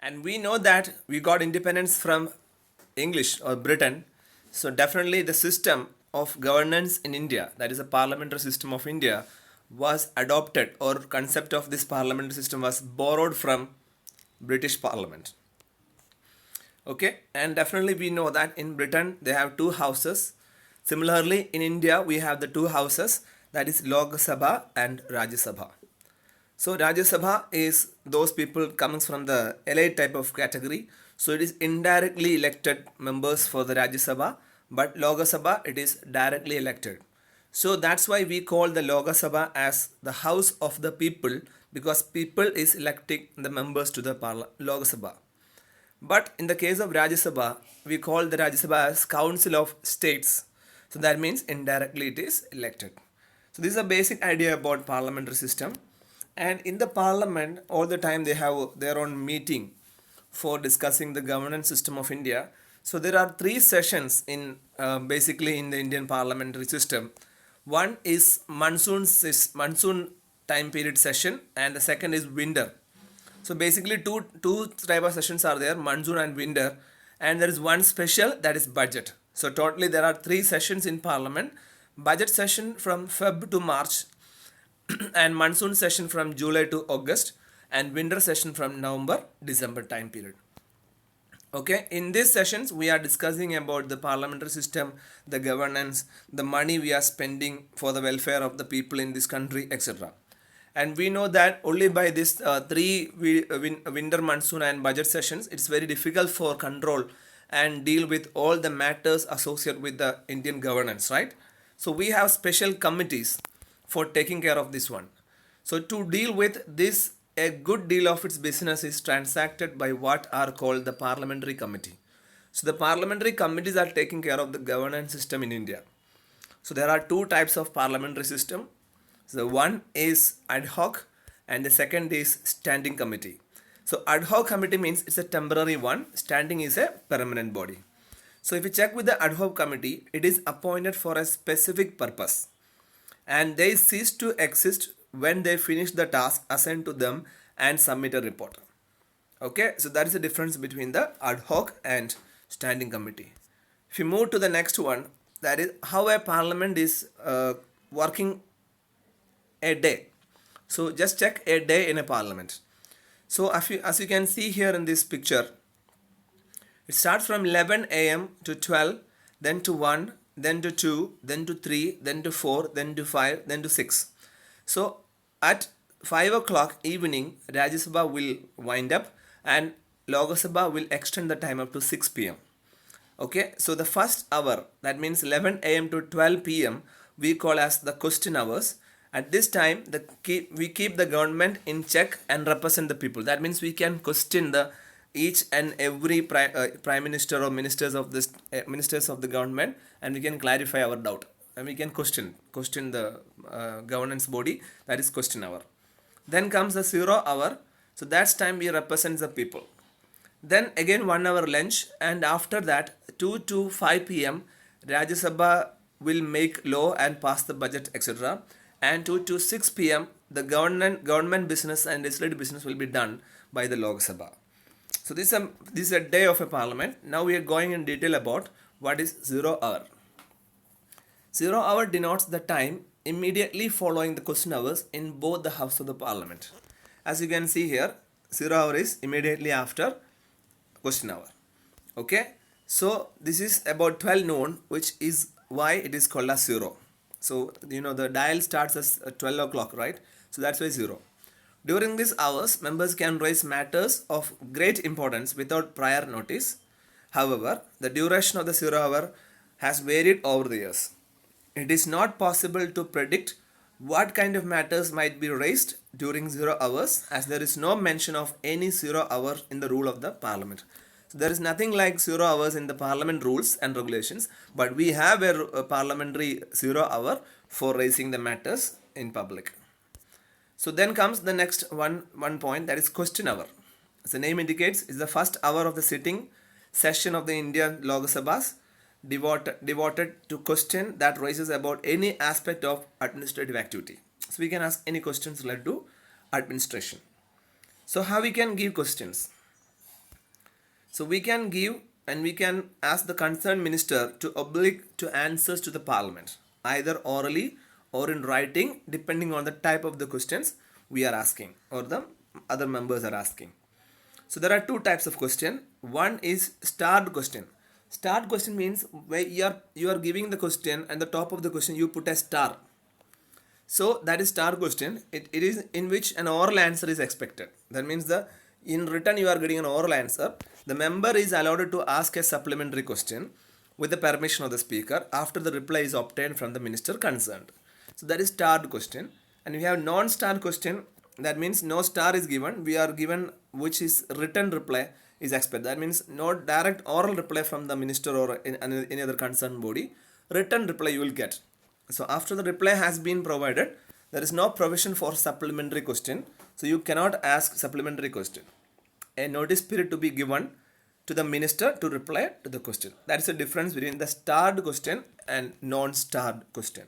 And we know that we got independence from English or Britain. So definitely the system of governance in India, that is a parliamentary system of India, was adopted, or concept of this parliamentary system was borrowed from British Parliament. Okay, and definitely we know that in Britain they have two houses. Similarly, in India we have the two houses, that is Lok Sabha and Rajya Sabha. So Rajya Sabha is those people coming from the elite type of category. So it is indirectly elected members for the Rajya Sabha, but Lok Sabha it is directly elected. So that's why we call the Lok Sabha as the house of the people, because people is electing the members to the Lok Sabha. But in the case of Rajya Sabha, we call the Rajya Sabha as Council of States. So that means indirectly it is elected. So this is a basic idea about parliamentary system. And in the parliament, all the time they have their own meeting for discussing the governance system of India. So there are three sessions in basically in the Indian parliamentary system. One is monsoon time period session, and the second is winter. So basically two type of sessions are there, monsoon and winter, and there is one special, that is budget. So totally there are three sessions in parliament. Budget session from Feb to March, and monsoon session from July to August, and winter session from November December time period. Okay, in these sessions we are discussing about the parliamentary system, the governance, the money we are spending for the welfare of the people in this country, etc. And we know that only by this winter, monsoon and budget sessions, it's very difficult for control and deal with all the matters associated with the Indian governance, right? So we have special committees for taking care of this one. So to deal with this, a good deal of its business is transacted by what are called the parliamentary committee. So the parliamentary committees are taking care of the governance system in India. So there are two types of parliamentary system. So one is ad hoc and the second is standing committee. So ad hoc committee means it's a temporary one, standing is a permanent body. So if you check with the ad hoc committee, it is appointed for a specific purpose, and they cease to exist when they finish the task assigned to them and submit a report. Okay, so that is the difference between the ad hoc and standing committee. If you move to the next one, that is how a parliament is working a day. So just check a day in a parliament. So as you can see here in this picture, it starts from 11 a.m. to 12, then to 1, then to 2, then to 3, then to 4, then to 5, then to 6. So at 5 o'clock evening, Rajya Sabha will wind up and Lok Sabha will extend the time up to 6 p.m. Okay, so the first hour, that means 11 a.m. to 12 p.m., we call as the question hours. At this time, we keep the government in check and represent the people. That means we can question each and every prime minister or ministers of the government, and we can clarify our doubt, and we can question the governance body. That is question hour. Then comes the 0 hour. So that's time we represent the people. Then again 1 hour lunch, and after that 2 to 5 p.m. Rajya Sabha will make law and pass the budget, etc. And 2 to 6 p.m. the government business and legislative business will be done by the Lok Sabha. So this is a day of a parliament. Now we are going in detail about what is 0 hour. 0 hour denotes the time immediately following the question hours in both the house of the parliament. As you can see here, 0 hour is immediately after question hour. Okay, so this is about 12 noon, which is why it is called as 0. So you know the dial starts as 12 o'clock, right? So that's why 0. During these hours, members can raise matters of great importance without prior notice. However, the duration of the 0 hour has varied over the years. It is not possible to predict what kind of matters might be raised during 0 hours, as there is no mention of any 0 hour in the rule of the parliament. So there is nothing like 0 hours in the parliament rules and regulations, but we have a parliamentary 0 hour for raising the matters in public. So then comes the next one point, that is question hour. As the name indicates, is the first hour of the sitting session of the Indian Lok Sabhas devoted to question that raises about any aspect of administrative activity. So we can ask any questions related to administration. So how we can give questions? So we can give and we can ask the concerned minister to oblige to answers to the parliament, either orally or in writing, depending on the type of the questions we are asking or the other members are asking. So there are two types of question. One is starred question. Starred question means where you are giving the question and the top of the question you put a star. So that is star question. It is in which an oral answer is expected. That means in written you are getting an oral answer. The member is allowed to ask a supplementary question with the permission of the speaker after the reply is obtained from the minister concerned. So that is starred question. And we have non-starred question. That means no star is given. We are given which is written reply is expected. That means no direct oral reply from the minister or any other concerned body. Written reply you will get. So after the reply has been provided, there is no provision for supplementary question. So you cannot ask supplementary question. A notice period to be given to the minister to reply to the question. That is the difference between the starred question and non-starred question.